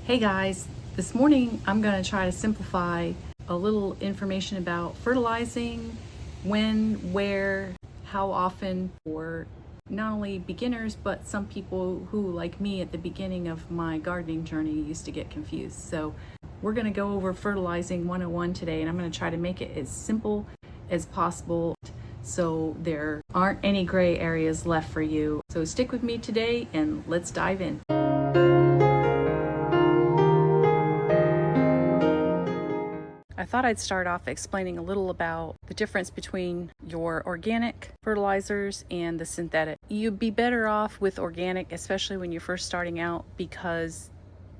Hey guys, this morning I'm going to try to simplify a little information about fertilizing, when, where, how often, for not only beginners but some people who, like me at the beginning of my gardening journey, used to get confused. So we're going to go over fertilizing 101 today, and I'm going to try to make it as simple as possible so there aren't any gray areas left for you. So stick with me today and let's dive in. I thought I'd start off explaining a little about the difference between your organic fertilizers and the synthetic. You'd be better off with organic, especially when you're first starting out, because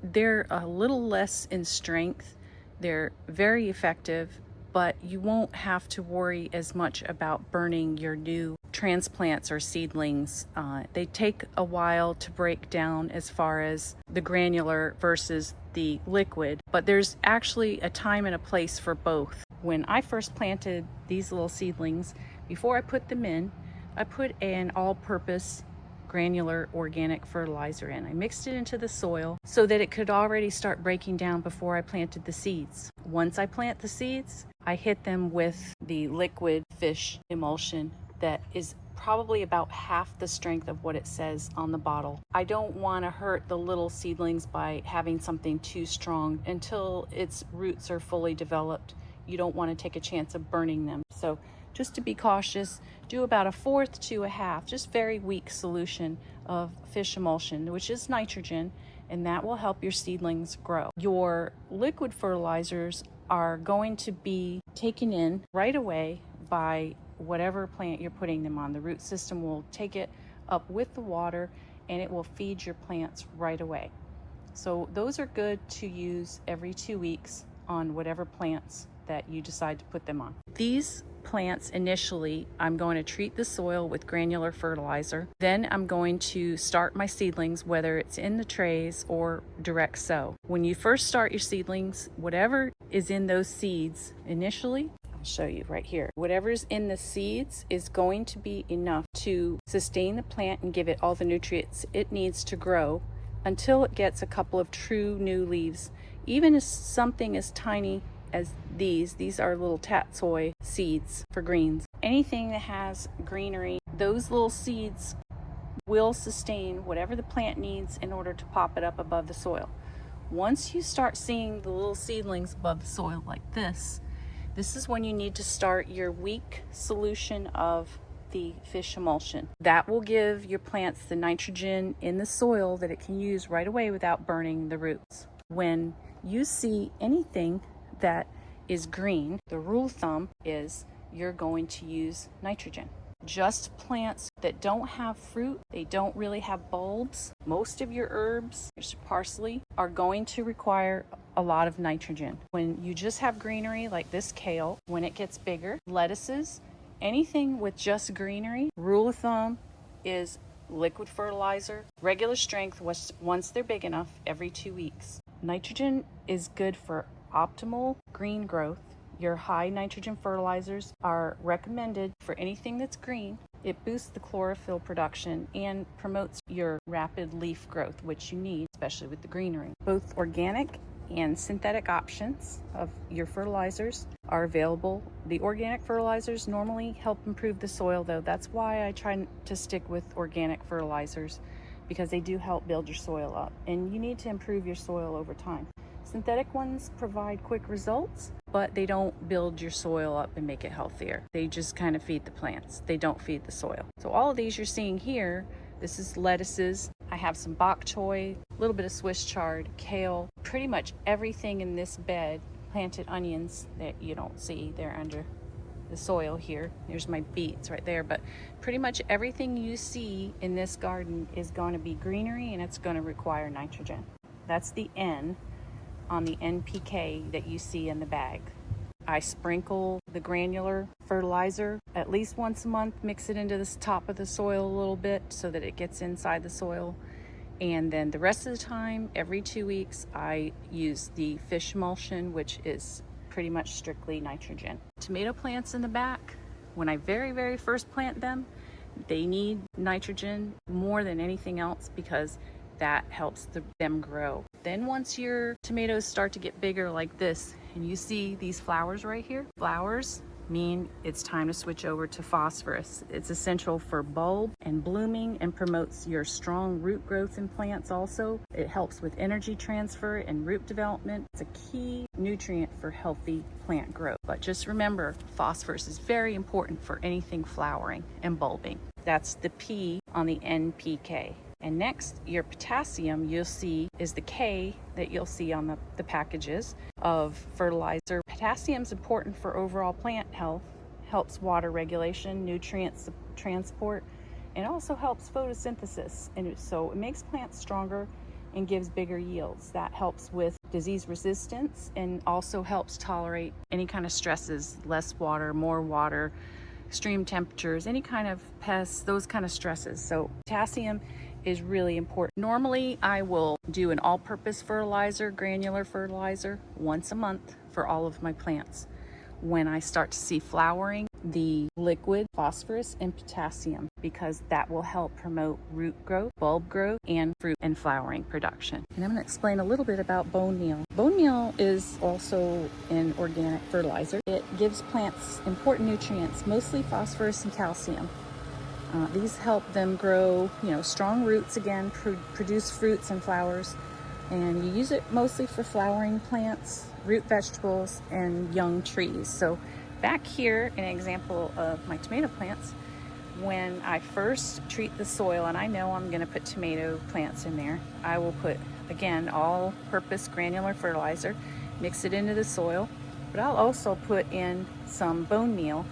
they're a little less in strength. They're very effective, but you won't have to worry as much about burning your new transplants or seedlings. They take a while to break down as far as the granular versus the liquid, but there's actually a time and a place for both. When I first planted these little seedlings, before I put them in, I put an all-purpose granular organic fertilizer in. I mixed it into the soil so that it could already start breaking down before I planted the seeds. Once I plant the seeds, I hit them with the liquid fish emulsion that is probably about half the strength of what it says on the bottle. I don't want to hurt the little seedlings by having something too strong until its roots are fully developed. You don't want to take a chance of burning them. So just to be cautious, do about 1/4 to 1/2, just very weak solution of fish emulsion, which is nitrogen, and that will help your seedlings grow. Your liquid fertilizers are going to be taken in right away by whatever plant you're putting them on. The root system will take it up with the water and it will feed your plants right away. So those are good to use every 2 weeks on whatever plants that you decide to put them on. These plants, initially, I'm going to treat the soil with granular fertilizer. Then I'm going to start my seedlings, whether it's in the trays or direct sow. When you first start your seedlings, whatever is in those seeds initially, I'll show you right here. Whatever's in the seeds is going to be enough to sustain the plant and give it all the nutrients it needs to grow until it gets a couple of true new leaves. Even as something as tiny as these are little tatsoi seeds for greens. Anything that has greenery, those little seeds will sustain whatever the plant needs in order to pop it up above the soil. Once you start seeing the little seedlings above the soil like this is when you need to start your weak solution of the fish emulsion. That will give your plants the nitrogen in the soil that it can use right away without burning the roots. When you see anything that is green, the rule of thumb is you're going to use nitrogen. Just plants that don't have fruit, they don't really have bulbs. Most of your herbs, your parsley, are going to require a lot of nitrogen. When you just have greenery like this kale, when it gets bigger, lettuces, anything with just greenery, rule of thumb is liquid fertilizer, regular strength once they're big enough, every 2 weeks. Nitrogen is good for optimal green growth. Your high nitrogen fertilizers are recommended for anything that's green. It boosts the chlorophyll production and promotes your rapid leaf growth, which you need, especially with the greenery. Both organic and synthetic options of your fertilizers are available. The organic fertilizers normally help improve the soil, though. That's why I try to stick with organic fertilizers, because they do help build your soil up, and you need to improve your soil over time. Synthetic ones provide quick results, but they don't build your soil up and make it healthier. They just kind of feed the plants. They don't feed the soil. So all of these you're seeing here, this is lettuces. I have some bok choy, a little bit of Swiss chard, kale, pretty much everything in this bed. Planted onions that you don't see, they're under the soil here. There's my beets right there, but pretty much everything you see in this garden is going to be greenery, and it's going to require nitrogen. That's the N on the NPK that you see in the bag. I sprinkle the granular fertilizer at least once a month, mix it into the top of the soil a little bit so that it gets inside the soil. And then the rest of the time, every 2 weeks, I use the fish emulsion, which is pretty much strictly nitrogen. Tomato plants in the back, when I very first plant them, they need nitrogen more than anything else because That helps them grow. Then once your tomatoes start to get bigger like this, and you see these flowers right here, flowers mean it's time to switch over to phosphorus. It's essential for bulb and blooming and promotes your strong root growth in plants also. It helps with energy transfer and root development. It's a key nutrient for healthy plant growth. But just remember, phosphorus is very important for anything flowering and bulbing. That's the P on the NPK. And next, your potassium you'll see is the K that you'll see on the packages of fertilizer. Potassium is important for overall plant health, helps water regulation, nutrients transport, and also helps photosynthesis. And so it makes plants stronger and gives bigger yields. That helps with disease resistance and also helps tolerate any kind of stresses, less water, more water, extreme temperatures, any kind of pests, those kind of stresses. So potassium is really important. Normally, I will do an all-purpose fertilizer, granular fertilizer, once a month for all of my plants. When I start to see flowering, the liquid phosphorus and potassium, because that will help promote root growth, bulb growth, and fruit and flowering production. And I'm going to explain a little bit about bone meal. Bone meal is also an organic fertilizer. It gives plants important nutrients, mostly phosphorus and calcium. These help them grow, strong roots again, produce fruits and flowers. And you use it mostly for flowering plants, root vegetables, and young trees. So back here, an example of my tomato plants, when I first treat the soil, and I know I'm going to put tomato plants in there, I will put, again, all-purpose granular fertilizer, mix it into the soil, but I'll also put in some bone meal,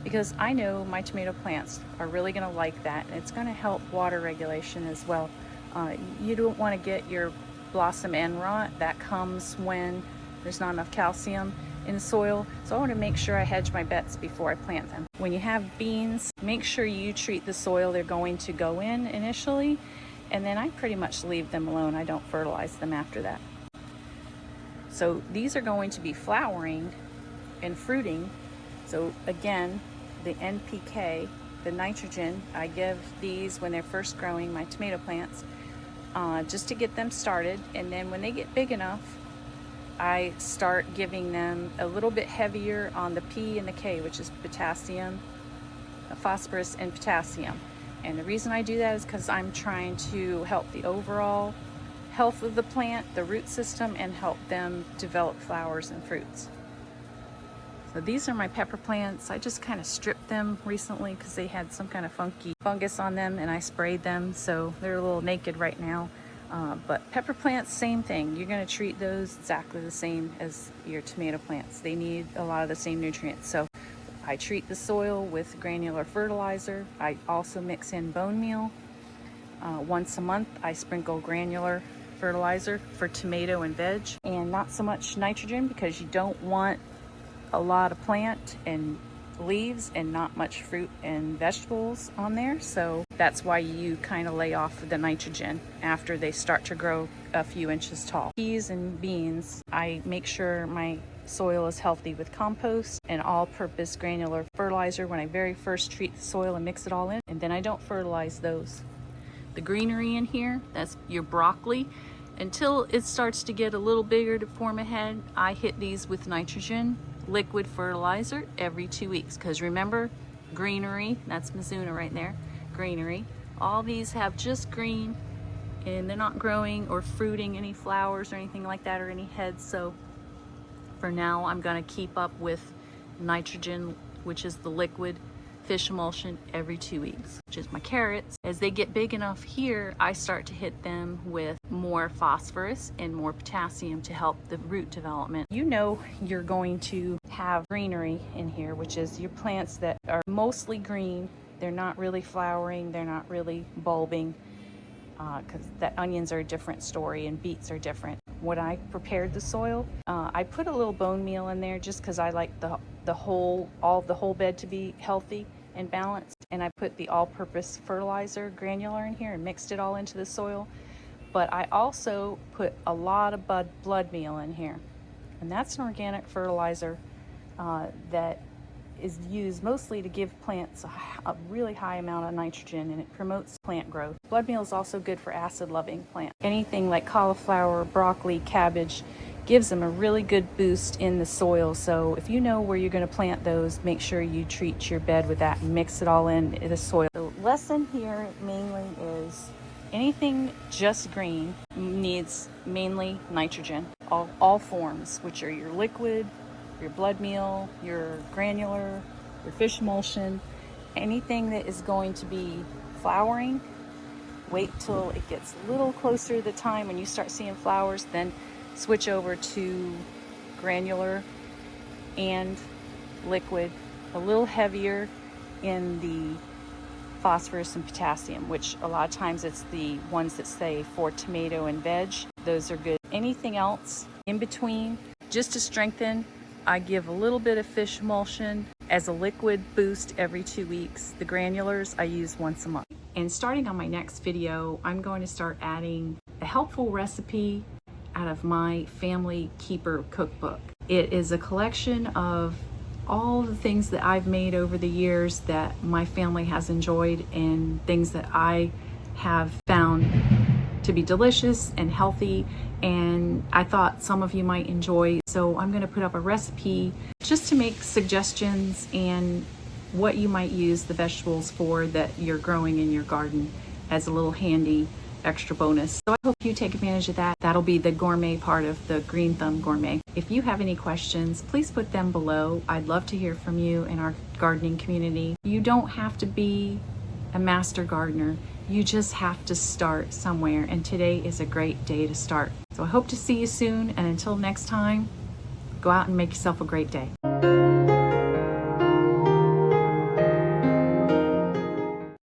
because I know my tomato plants are really going to like that, and it's going to help water regulation as well. You don't want to get your blossom end rot. That comes when there's not enough calcium in the soil, so I want to make sure I hedge my bets before I plant them. When you have beans, make sure you treat the soil they're going to go in initially, and then I pretty much leave them alone. I don't fertilize them after that. So these are going to be flowering and fruiting. So again, the NPK, the nitrogen, I give these when they're first growing, my tomato plants, just to get them started. And then when they get big enough, I start giving them a little bit heavier on the P and the K, which is potassium, phosphorus, and potassium. And the reason I do that is because I'm trying to help the overall health of the plant, the root system, and help them develop flowers and fruits. So these are my pepper plants. I just kind of stripped them recently because they had some kind of funky fungus on them, and I sprayed them, so they're a little naked right now. But pepper plants, same thing. You're going to treat those exactly the same as your tomato plants. They need a lot of the same nutrients. So I treat the soil with granular fertilizer. I also mix in bone meal. Once a month, I sprinkle granular fertilizer for tomato and veg, and not so much nitrogen because you don't want a lot of plant and leaves and not much fruit and vegetables on there. So that's why you kind of lay off the nitrogen after they start to grow a few inches tall. Peas and beans, I make sure my soil is healthy with compost and all-purpose granular fertilizer when I very first treat the soil and mix it all in, and then I don't fertilize those. The greenery in here, that's your broccoli. Until it starts to get a little bigger to form a head, I hit these with nitrogen liquid fertilizer every 2 weeks, because remember, greenery, that's Mizuna right there, greenery, all these have just green and they're not growing or fruiting any flowers or anything like that, or any heads. So for now I'm going to keep up with nitrogen, which is the liquid fish emulsion, every 2 weeks, which is my carrots. As they get big enough here, I start to hit them with more phosphorus and more potassium to help the root development. You know you're going to have greenery in here, which is your plants that are mostly green. They're not really flowering, they're not really bulbing, because the onions are a different story and beets are different. When I prepared the soil, I put a little bone meal in there just because I like the whole bed to be healthy and balanced. And I put the all-purpose fertilizer granular in here and mixed it all into the soil. But I also put a lot of blood meal in here, and that's an organic fertilizer that is used mostly to give plants a really high amount of nitrogen, and it promotes plant growth. Blood meal is also good for acid-loving plants. Anything like cauliflower, broccoli, cabbage gives them a really good boost in the soil. So if you know where you're going to plant those, make sure you treat your bed with that and mix it all in the soil. The lesson here mainly is anything just green needs mainly nitrogen, all forms, which are your liquid, your blood meal, your granular, your fish emulsion. Anything that is going to be flowering, wait till it gets a little closer to the time when you start seeing flowers, then switch over to granular and liquid, a little heavier in the phosphorus and potassium, which a lot of times it's the ones that say for tomato and veg. Those are good. Anything else in between, just to strengthen, I give a little bit of fish emulsion as a liquid boost every 2 weeks. The granulars I use once a month. And starting on my next video, I'm going to start adding a helpful recipe out of my Family Keeper cookbook. It is a collection of all the things that I've made over the years that my family has enjoyed, and things that I have found to be delicious and healthy, and I thought some of you might enjoy. So I'm going to put up a recipe just to make suggestions and what you might use the vegetables for that you're growing in your garden as a little handy extra bonus. So I hope you take advantage of that. That'll be the gourmet part of the Green Thumb Gourmet. If you have any questions, please put them below. I'd love to hear from you in our gardening community. You don't have to be a master gardener. You just have to start somewhere, and today is a great day to start. So I hope to see you soon, and until next time, go out and make yourself a great day.